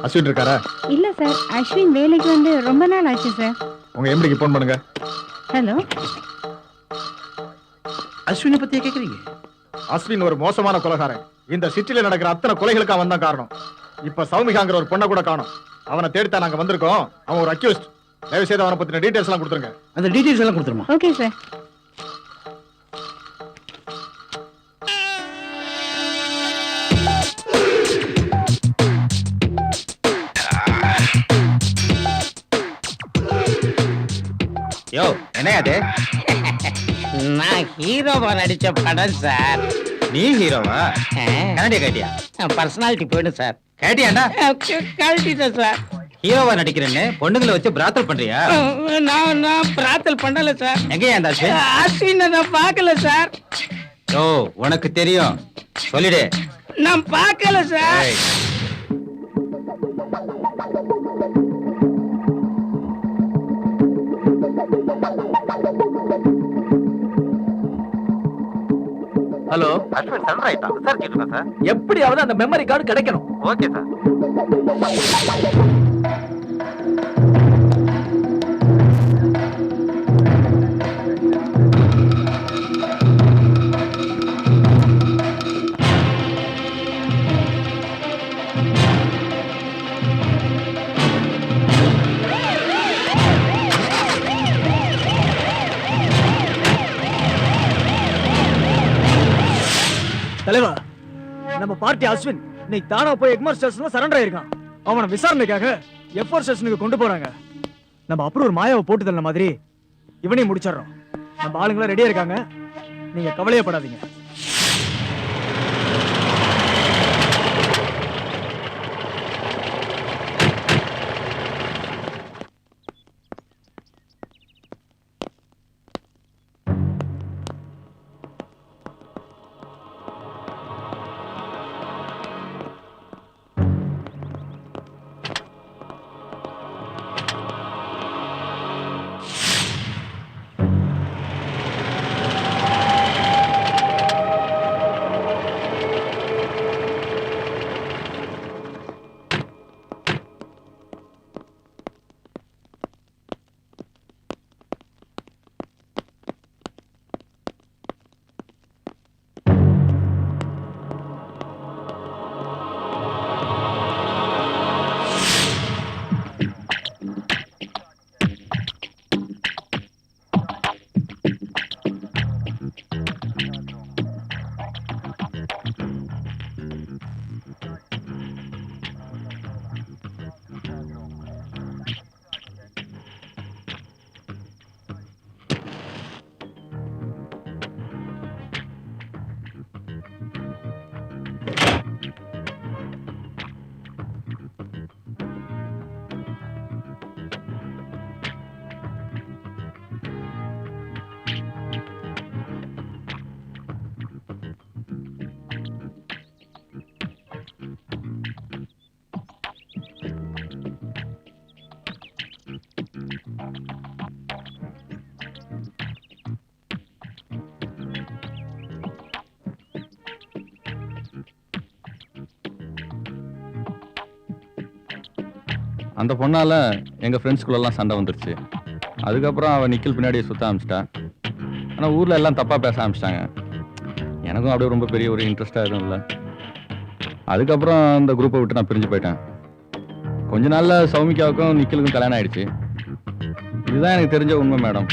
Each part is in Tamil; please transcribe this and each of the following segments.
அஸ்வின் இருக்காரா? இல்ல சார், அஸ்வின் வேலைக்கு வந்து ரொம்ப நாள் ஆச்சு சார். உங்க எம்டிக்கு போன் பண்ணுங்க. ஹலோ, அஸ்வினை பத்தியே கேக்குறீங்க? அஸ்வின் ஒரு மோசமான கொலைகாரன். இந்த சிட்டில நடக்கிற அத்தனை கொலைகளுக்கு அவன் தான் காரணம். இப்ப சௌமிகாங்கிற ஒரு பொண்ணை கூட காணோம். அவனை தேடித்தான் நாங்க வந்திருக்கோம். அவன் ஒரு அக்யூஸ்ட். தயவு செய்து அவனை பத்தின டீடைல்ஸ் எல்லாம் கொடுத்துருங்க. அந்த டீடைல்ஸ் எல்லாம் கொடுத்துருமா? Okay sir. யோ, என்ன அது? நான் ஹீரோவா நடிச்ச படம் சார். நீ ஹீரோவா? கரண்டியா கேட்டியா? பர்சனாலிட்டி போயிடும் சார். கேட்டியாண்டா? கழட்டிட்டேன் சார். ஹீரோவா நடிக்கிறேன்னு பொண்ணுங்களை வச்சு பிராத்தல் பண்றியா? நான் பிரார்த்தல் பண்ணல சார். எங்கயா அந்த அஸ்வின்? அஸ்வினை நான் பார்க்கல சார். யோ, உனக்கு தெரியும், சொல்லிடு. நான் பார்க்கல சார். ஏய், ஹலோ, அஸ்வின் சரண்டர் ஆயிட்டான். விசாரிச்சுட்டு இருக்கேன் சார். எப்படியாவது அந்த மெமரி கார்டு கிடைக்கணும். Okay sir. தலைவா, நம்ம பார்ட்டி அஸ்வின் இன்னைக்கு தானா போய் எக்மார் ஸ்டேஷன்ல சரண்டர் ஆயிருக்கான். அவனை விசாரணைக்காக எஃப்ஆர் ஸ்டேஷனுக்கு கொண்டு போறாங்க. நம்ம அப்புறம் ஒரு மாயாவை போட்டு தள்ள மாதிரி இவனையும் முடிச்சிடறோம். நம்ம ஆளுங்களா ரெடியா இருக்காங்க, நீங்க கவலையப்படாதீங்க. அந்த பொண்ணால எங்கள் ஃப்ரெண்ட்ஸ்குள்ளெல்லாம் சண்டை வந்துருச்சு. அதுக்கப்புறம் அவள் நிக்கில் பின்னாடியே சுற்ற ஆரம்பிச்சிட்டா. ஆனால் ஊரில் எல்லாம் தப்பாக பேச ஆரம்பிச்சிட்டாங்க. எனக்கும் அப்படியே ரொம்ப பெரிய ஒரு இன்ட்ரெஸ்டாக எதுவும் இல்லை. அதுக்கப்புறம் அந்த குரூப்பை விட்டு நான் பிரிஞ்சு போயிட்டேன். கொஞ்ச நாளில் சௌமிகாவுக்கும் நிக்கிலுக்கும் கல்யாணம் ஆயிடுச்சு. இதுதான் எனக்கு தெரிஞ்ச உண்மை மேடம்.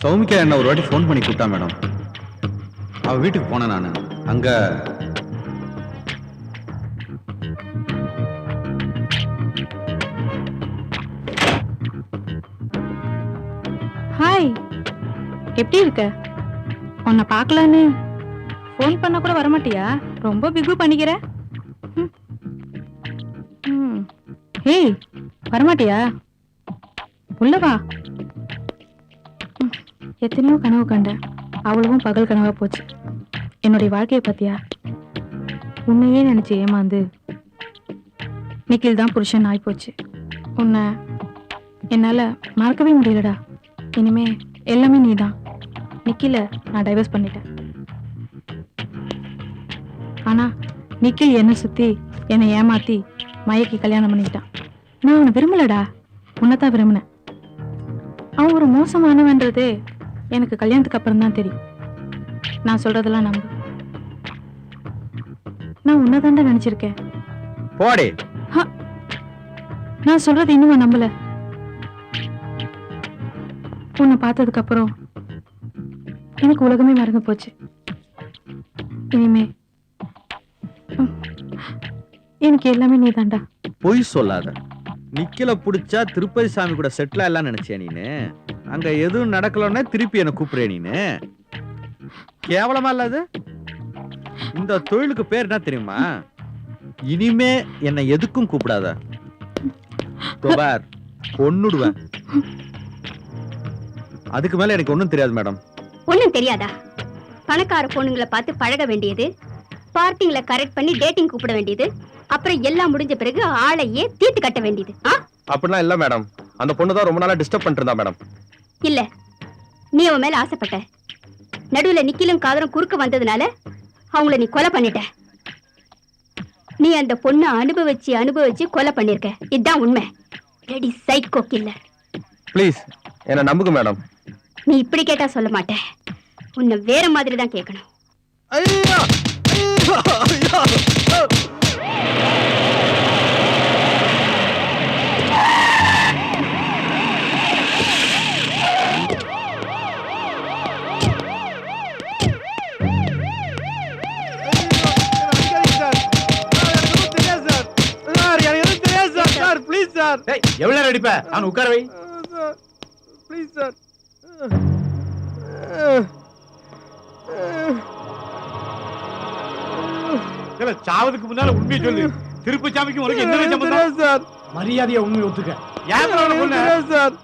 சௌமிகா என்ன ஒரு வாட்டி ஃபோன் பண்ணி கூப்பிட்டா மேடம். அவள் வீட்டுக்கு போனேன் நான். அங்க ஹாய், எப்படி இருக்க? உன்னை பார்க்கலான்னு ஃபோன் பண்ண கூட வரமாட்டியா? ரொம்ப பிகு பண்ணிக்கிற. ம். ம். ஏய், வரமாட்டியா? உள்ள வா. ம். எத்தனையோ கனவு கண்டேன், அவ்வளவும் பகல் கனவா போச்சு. என்னுடைய வாழ்க்கையை பத்தியா? உன்னையே நினைச்சு ஏமாந்து நிக்கில் தான் புருஷன் ஆயிப்போச்சு. உன்னை என்னால மறக்கவே முடியலடா. இனிமே எல்லாமே நீதான். நிக்கில நான் டைவர்ஸ் பண்ணிட்டேன். ஆனா நிக்கில் என்னை சுத்தி என்னை ஏமாத்தி மயக்கி கல்யாணம் பண்ணிக்கிட்டான். நான் அவனை விரும்பலடா, உன்னைத்தான் விரும்பினேன். அவன் ஒரு மோசமானவன்றதே எனக்கு கல்யாணத்துக்கு அப்புறம் தான் தெரியும். நான் சொல்றதெல்லாம் நம்பு. நான் உன்னதாண்டா நினைச்சிருக்கேன். போடி. நான் சொல்றது இன்னும் நம்பல. உன்னை பார்த்ததுக்கு அப்புறம் எனக்கு உலகமே மறந்து போச்சு. இனிமே எனக்கு எல்லாமே நீதாண்டா. பொய் சொல்லாத. நிக்கல புடிச்சா திருப்பதி சாமி கூட செட்டில் எல்லாம் நினைச்சேன் நீனு. அங்க எதுவும் நடக்கலன்னா திருப்பி என்ன கூப்பிடுறே நீனு. கேவலமா இல்லாது. இந்த தொழிலுக்கு பேர் என்ன தெரியுமா? இனிமே என்னை எதுக்கும் கூப்பிடாத. தோபார் பொண்ணுடுவேன். அதுக்கு மேல எனக்கு ஒண்ணும் தெரியாது மேடம். ஒண்ணும் தெரியாதா? பணக்கார பொண்ணுங்களை பார்த்து பழக வேண்டியது, பார்ட்டிங்களை கரெக்ட் பண்ணி டேட்டிங் கூப்பிட வேண்டியது, அப்புறம் எல்லாம் முடிஞ்ச பிறகு ஆளையே தீர்த்து கட்ட வேண்டியது. அப்படிலாம் இல்ல மேடம். அந்த பொண்ணு தான் ரொம்ப நாளா டிஸ்டர்ப் பண்ணிட்டு இருந்தா மேடம். இல்ல, நீ அவன் மேல ஆசைப்பட்ட. நடுவுல நிக்கிலும் காதலும் குறுக்க வந்ததுனால அவங்கள நீ கொலை பண்ணிட்ட. நீ அந்த பொண்ணை அனுபவிச்சு கொலை பண்ணிருக்க. இதுதான் உண்மை. Ready psycho killer. ப்ளீஸ் என்ன நம்புங்க மேடம். நீ இப்படி கேட்டா சொல்ல மாட்டேன். உன்னை வேற மாதிரி தான் கேட்கணும். ஐயா! ஐயா! எவ்வளவு அடிப்ப? அவன் உட்கார வை. Please sir. சாவதுக்கு முன்னால உண்மையை சொல்லு. திருப்பு சாமிக்கு உனக்கு என்ன சம்பந்தம் சார்? மரியாதையா உண்மையை ஒத்துக்க. ஏன் சார்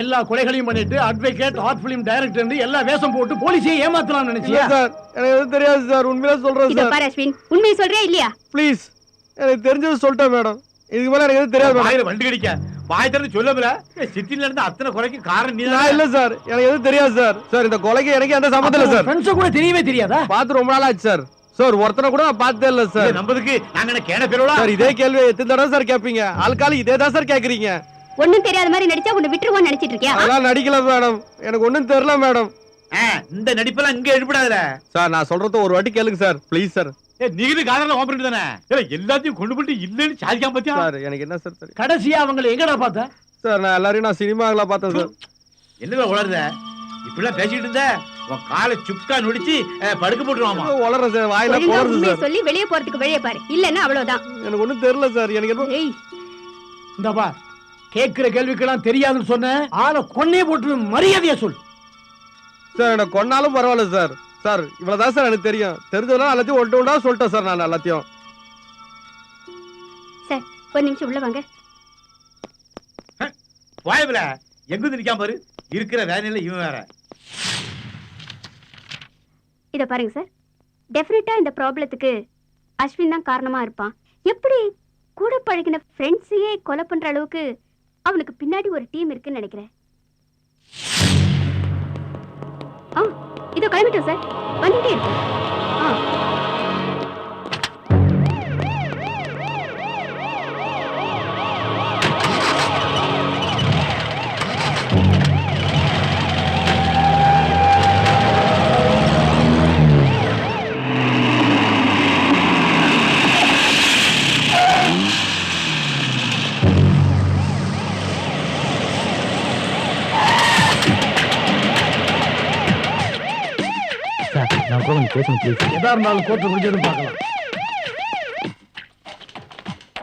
எல்லா கொலைகளையும் பண்ணிட்டு அட்வொகேட், ஆர்ட் பிலிம் டைரக்டர் எல்லா வேஷம் போட்டு போலீஸை ஏமாத்தலாம் நினைச்சியா? சார் எனக்கு எதுவும் தெரியாது சார். உண்மையா சொல்றேன் இத சார். பாரு அஸ்வின், உண்மையை சொல்றியா இல்லையா? ப்ளீஸ் எனக்கு தெரிஞ்சது சொல்லிட்டேன் மேடம். இதுக்கு மேல எனக்கு எதுவும் தெரியாது மேடம். வாயில வண்டி கடிக்க வாய் திறந்து சொல்லல. சிட்டில இருந்து அத்தனை கொலைக்கு காரணம் நீ நான் இல்ல சார். எனக்கு எதுவும் தெரியாது சார். சார் இந்த கொலைக்கு எனக்கு எந்த சம்மந்தம் இல்ல சார். ஃப்ரெண்ட்ஸ் கூட தெரியவே தெரியாதா? பார்த்து ரொம்ப நாள் ஆச்சு சார். சார் ஒருத்தனை கூட நான் பார்த்ததே இல்ல சார். நம்பதுக்கு நாங்க என்ன கேன பேரோட சார் இதே கேள்வி எத்தனை தடவை சார் கேட்பீங்க? ஆள்கால இதே தான் சார் கேக்குறீங்க. ஒண்ணும் தெரியாத மாதிரி நடிச்சா உன்னை விட்டுருவான்னு நினைச்சிட்டு இருக்கியா? அதெல்லாம் நடிக்கல மேடம். எனக்கு ஒண்ணும் தெரியல மேடம். இந்த நடிப்பெல்லாம் இங்க எழுப்படாதல சார். நான் சொல்றது ஒரு வாட்டி கேளுங்க சார். Please sir. நீங்க காதல ஓபன் தானே எல்லாத்தையும் கொண்டு போட்டு இல்லன்னு சாதிக்காம பாத்தியா? சார் எனக்கு என்ன சார் தெரியும்? கடைசியா அவங்களை எங்கடா பார்த்த? சார் நான் எல்லாரையும் நான் சினிமாங்களா பார்த்தேன் சார். என்னடா உளறத? இப்படிலாம் பேசிட்டு இருந்த உன் காலை சுக்கா நொடிச்சு படுக்க போட்டுருவாமா? உளற சார். வாயில ஒழுங்கா போறது உண்மையை சார். சொல்லி வெளியே போறதுக்கு வழியை பாரு. இல்லன்னா அவ்வளவுதான். எனக்கு ஒண்ணும் தெரியல சார். எனக்கு என்ன ஏய், இந்தப்பா கேக்குற கேள்விக்கெல்லாம் தெரியாதுன்னு சொன்ன ஆளை கொன்னே போட்டு மரியாதையா சொல். சார் என்ன கொன்னாலும் பரவாயில்ல சார். சார் இவ்வளவுதான் சார் எனக்கு தெரியும். தெரிஞ்சதெல்லாம் எல்லாத்தையும் ஒன்று ஒன்றா சொல்லிட்டேன் சார். நான் எல்லாத்தையும். சார் ஒரு நிமிஷம் உள்ள வாங்க. வாயபில எங்க நிக்காம பாரு. இருக்கிற வேலையில இவன் வேற. இத பாருங்க சார், டெஃபினட்டா இந்த ப்ராப்ளத்துக்கு அஸ்வின் தான் காரணமா இருப்பான். எப்படி கூட பழகின ஃப்ரெண்ட்ஸையே கொலை பண்ற அளவுக்கு அவனுக்கு பின்னாடி ஒரு டீம் இருக்குன்னு நினைக்கிறேன். இதோ கிளம்பிட்டோம் சார். வந்துட்டே இருக்கு. எதா இருந்தாலும் கோர்ட்டு முடிஞ்சதும் பார்க்கலாம்.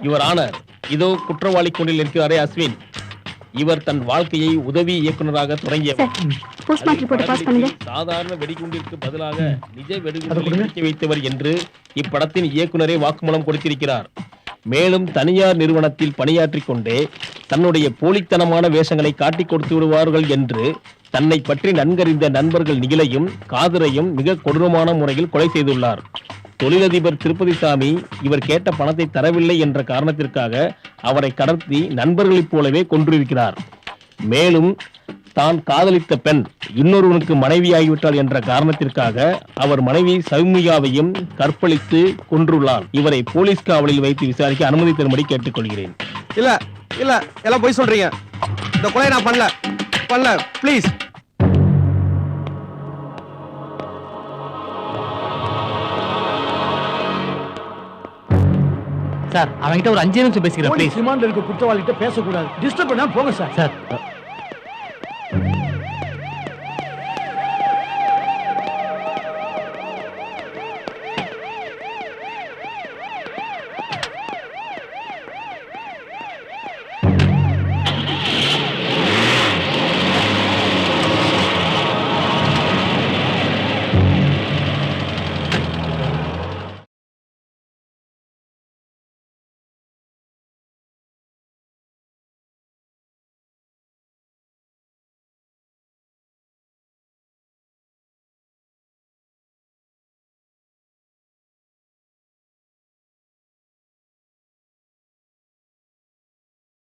யுவர் ஆனர், இதோ குற்றவாளி கூண்டில் இருக்கிறாரே அஸ்வின். இவர் தன் வாழ்க்கையை உதவி இயக்குனராக தொடங்கியவர். சார் போஸ்ட்மார்ட்டம் ரிப்போர்ட் பாஸ் பண்ணுங்க. சாதாரண வெடிகுண்டிற்கு பதிலாக நிஜ வெடிகுண்டை வெடிக்க வைத்தவர் என்று இப்படத்தின் இயக்குனரே வாக்குமூலம் கொடுத்திருக்கிறார். மேலும் தனியார் நிறுவனத்தில் பணியாற்றிக் கொண்டே தன்னுடைய போலித்தனமான வேஷங்களை காட்டிக் கொடுத்து விடுவார்கள் என்று தன்னை பற்றி நன்கறிந்த நண்பர்கள் நிகிலையும் காதரையும் மிக கொடூரமான முறையில் கொலை செய்துள்ளார். தொழிலதிபர் திருப்பதிசாமி இவர் கேட்ட பணத்தை தரவில்லை என்ற காரணத்திற்காக அவரை கடத்தி நண்பர்களைப் போலவே கொன்றிருக்கிறார். மேலும் தான் காதலித்த பெண் இன்னொருவனுக்கு மனைவியாகிவிட்டாள் என்ற காரணத்திற்காக அவர் மனைவி சௌமியாவையும் கற்பழித்து கொன்றுள்ளார். இவரை போலீஸ் காவலில் வைத்து விசாரிக்க அனுமதி தரும்படி கேட்டுக்கொள்கிறேன். இல்ல இல்ல எல்லாம் போய் சொல்றீங்க. இந்த கொலை நான் பண்ணல ப்ளீஸ். சார் அவன்கிட்ட ஒரு 5 நிமிஷம் பேசிக்கிறேன். ரிமாண்ட் இருக்க குற்றவாளிகிட்ட பேசக்கூடாது. டிஸ்டர்ப் பண்ணா போங்க சார். சார்